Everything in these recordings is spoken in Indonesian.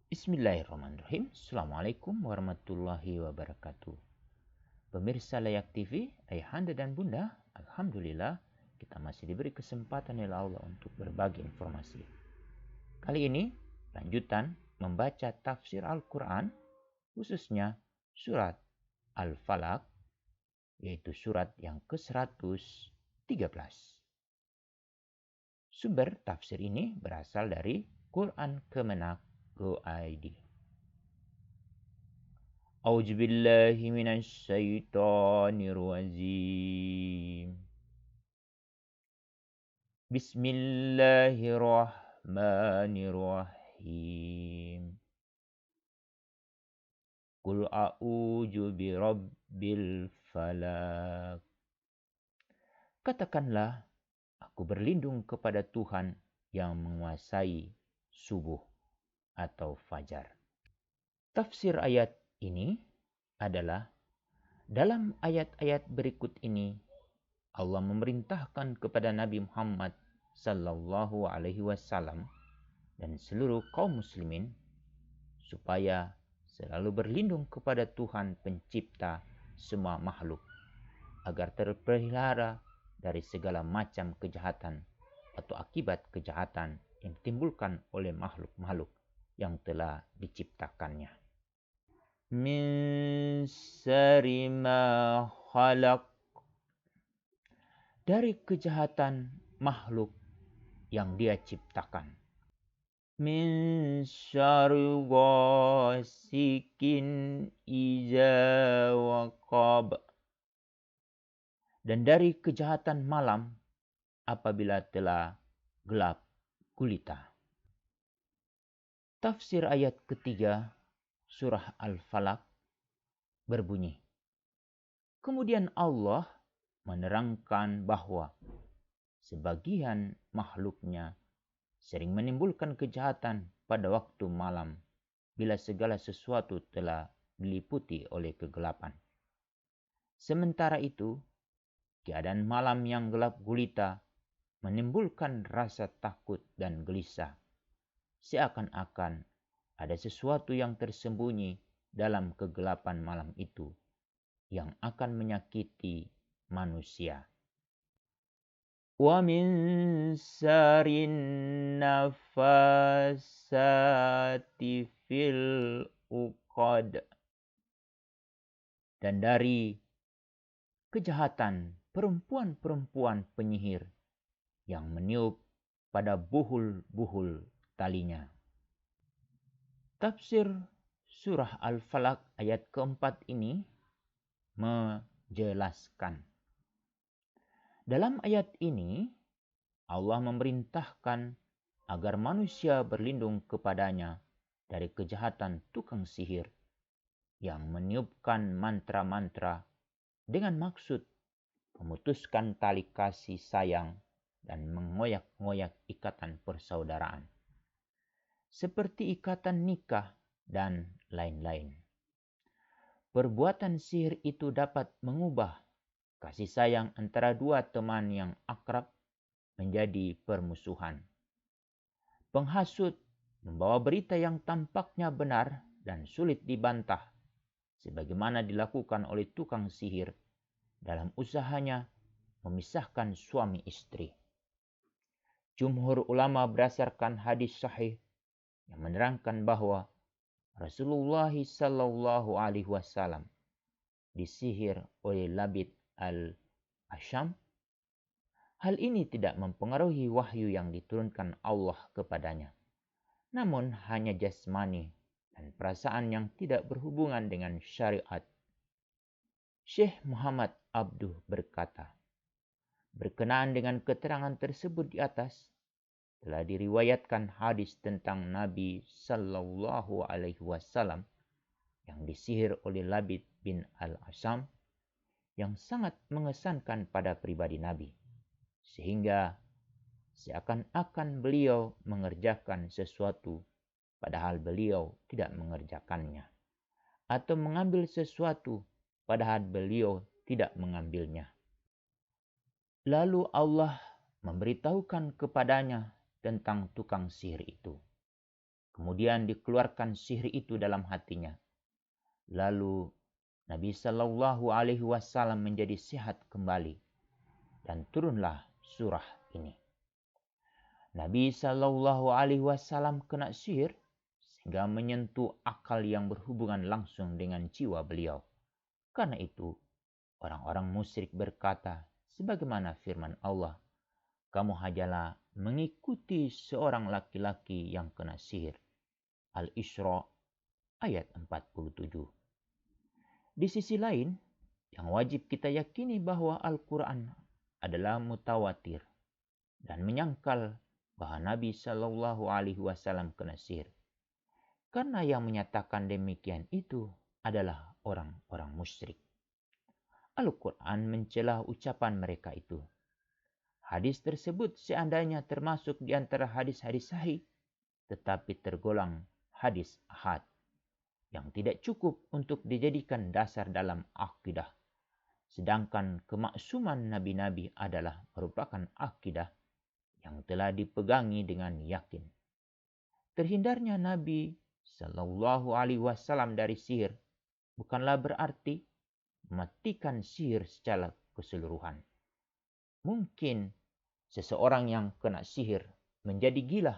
Bismillahirrahmanirrahim. Assalamualaikum warahmatullahi wabarakatuh. Pemirsa Layak TV, Ayahanda dan Bunda, Alhamdulillah kita masih diberi kesempatan oleh Allah untuk berbagi informasi. Kali ini lanjutan membaca tafsir Al-Quran, khususnya surat Al-Falaq, yaitu surat yang ke-113. Sumber tafsir ini berasal dari Quran Kemenak Go.id. A'udzu billahi minasy syaithanir rajim. Bismillahirrahmanirrahim. Qul a'udzu birabbil falaq. Katakanlah, aku berlindung kepada Tuhan yang menguasai subuh atau fajar. Tafsir ayat ini adalah dalam ayat-ayat berikut ini Allah memerintahkan kepada Nabi Muhammad sallallahu alaihi wasallam dan seluruh kaum muslimin supaya selalu berlindung kepada Tuhan pencipta semua makhluk agar terpelihara dari segala macam kejahatan atau akibat kejahatan yang ditimbulkan oleh makhluk-makhluk yang telah diciptakannya. Min syarri ma khalaq, dari kejahatan makhluk yang Dia ciptakan. Min syarri ghasikin idza waqab, dan dari kejahatan malam apabila telah gelap gulita. Tafsir ayat ketiga surah Al-Falaq berbunyi, kemudian Allah menerangkan bahwa sebagian makhluknya sering menimbulkan kejahatan pada waktu malam bila segala sesuatu telah diliputi oleh kegelapan. Sementara itu, keadaan malam yang gelap gulita menimbulkan rasa takut dan gelisah, seakan-akan ada sesuatu yang tersembunyi dalam kegelapan malam itu yang akan menyakiti manusia. Wa min syarrin nafasati fil uqad, dan dari kejahatan perempuan-perempuan penyihir yang meniup pada buhul-buhul talinya. Tafsir surah Al-Falaq ayat keempat ini menjelaskan. Dalam ayat ini, Allah memerintahkan agar manusia berlindung kepadanya dari kejahatan tukang sihir yang meniupkan mantra-mantra dengan maksud memutuskan tali kasih sayang dan mengoyak-ngoyak ikatan persaudaraan, seperti ikatan nikah dan lain-lain. Perbuatan sihir itu dapat mengubah kasih sayang antara dua teman yang akrab menjadi permusuhan. Penghasut membawa berita yang tampaknya benar dan sulit dibantah, sebagaimana dilakukan oleh tukang sihir dalam usahanya memisahkan suami istri. Jumhur ulama berdasarkan hadis sahih yang menerangkan bahwa Rasulullah sallallahu alaihi wasallam disihir oleh Labid al-Asham. Hal ini tidak mempengaruhi wahyu yang diturunkan Allah kepadanya, namun hanya jasmani dan perasaan yang tidak berhubungan dengan syariat. Syekh Muhammad Abduh berkata, berkenaan dengan keterangan tersebut di atas, telah diriwayatkan hadis tentang Nabi sallallahu alaihi wasallam yang disihir oleh Labid bin al-Asham yang sangat mengesankan pada pribadi Nabi, sehingga seakan-akan beliau mengerjakan sesuatu padahal beliau tidak mengerjakannya, atau mengambil sesuatu padahal beliau tidak mengambilnya. Lalu Allah memberitahukan kepadanya tentang tukang sihir itu. Kemudian dikeluarkan sihir itu dalam hatinya. Lalu Nabi Shallallahu Alaihi Wasallam menjadi sehat kembali dan turunlah surah ini. Nabi Shallallahu Alaihi Wasallam kena sihir sehingga menyentuh akal yang berhubungan langsung dengan jiwa beliau. Karena itu, orang-orang musyrik berkata, sebagaimana firman Allah, kamu hanyalah mengikuti seorang laki-laki yang kena sihir. Al-Isra ayat 47. Di sisi lain, yang wajib kita yakini bahwa Al-Quran adalah mutawatir dan menyangkal bahwa Nabi Shallallahu Alaihi Wasallam kena sihir. Karena yang menyatakan demikian itu adalah orang-orang musyrik. Al-Quran mencela ucapan mereka itu. Hadis tersebut seandainya termasuk di antara hadis-hadis sahih, tetapi tergolong hadis ahad yang tidak cukup untuk dijadikan dasar dalam akidah. Sedangkan kemaksuman nabi-nabi adalah merupakan akidah yang telah dipegangi dengan yakin. Terhindarnya Nabi Shallallahu Alaihi Wasallam dari sihir bukanlah berarti mematikan sihir secara keseluruhan. Mungkin seseorang yang kena sihir menjadi gila,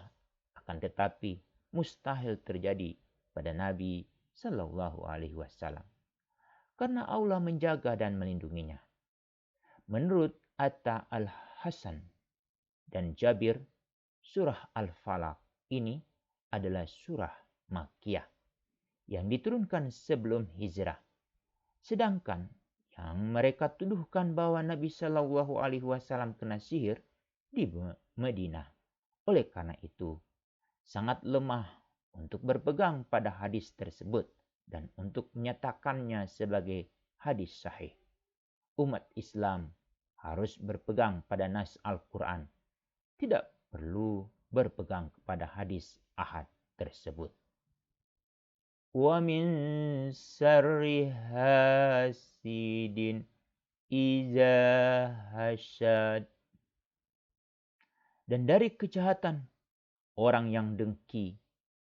akan tetapi mustahil terjadi pada Nabi Shallallahu Alaihi Wasallam, karena Allah menjaga dan melindunginya. Menurut Atta Al-Hasan dan Jabir, surah Al-Falaq ini adalah surah Makkiyah yang diturunkan sebelum hijrah. Sedangkan yang mereka tuduhkan bahwa Nabi Shallallahu Alaihi Wasallam kena sihir di Madinah. Oleh karena itu, sangat lemah untuk berpegang pada hadis tersebut dan untuk menyatakannya sebagai hadis sahih. Umat Islam harus berpegang pada nas Al-Quran. Tidak perlu berpegang kepada hadis ahad tersebut. Wa min syarri hasidin iza hasad. Dan dari kejahatan orang yang dengki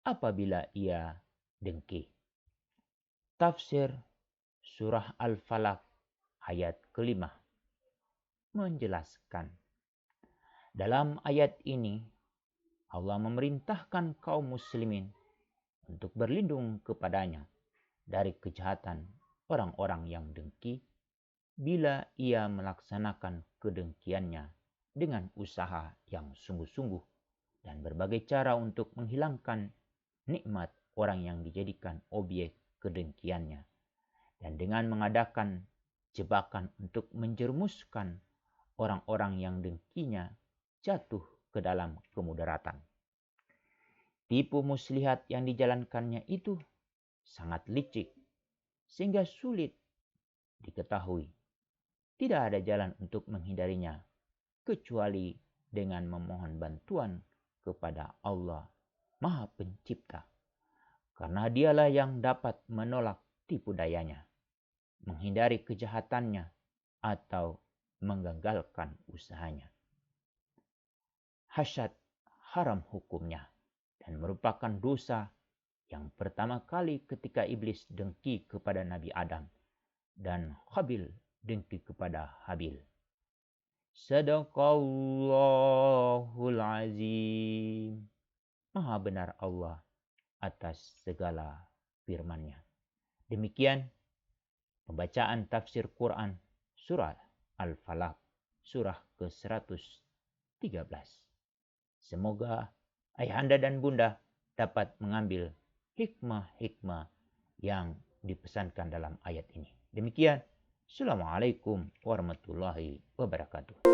apabila ia dengki. Tafsir surah Al-Falaq ayat ke-5 menjelaskan. Dalam ayat ini, Allah memerintahkan kaum muslimin untuk berlindung kepadanya dari kejahatan orang-orang yang dengki bila ia melaksanakan kedengkiannya dengan usaha yang sungguh-sungguh dan berbagai cara untuk menghilangkan nikmat orang yang dijadikan objek kedengkiannya, dan dengan mengadakan jebakan untuk menjerumuskan orang-orang yang dengkinya jatuh ke dalam kemudaratan. Tipu muslihat yang dijalankannya itu sangat licik sehingga sulit diketahui. Tidak ada jalan untuk menghindarinya kecuali dengan memohon bantuan kepada Allah Maha Pencipta, karena dialah yang dapat menolak tipu dayanya, menghindari kejahatannya, atau menggagalkan usahanya. Hasad haram hukumnya dan merupakan dosa yang pertama kali ketika iblis dengki kepada Nabi Adam dan Qabil dengki kepada Habil. Sadaqallahul azim. Maha benar Allah atas segala firman-Nya. Demikian pembacaan tafsir Quran surah Al-Falaq surah ke-113. Semoga ayahanda dan bunda dapat mengambil hikmah-hikmah yang dipesankan dalam ayat ini. Demikian, Assalamualaikum warahmatullahi wabarakatuh.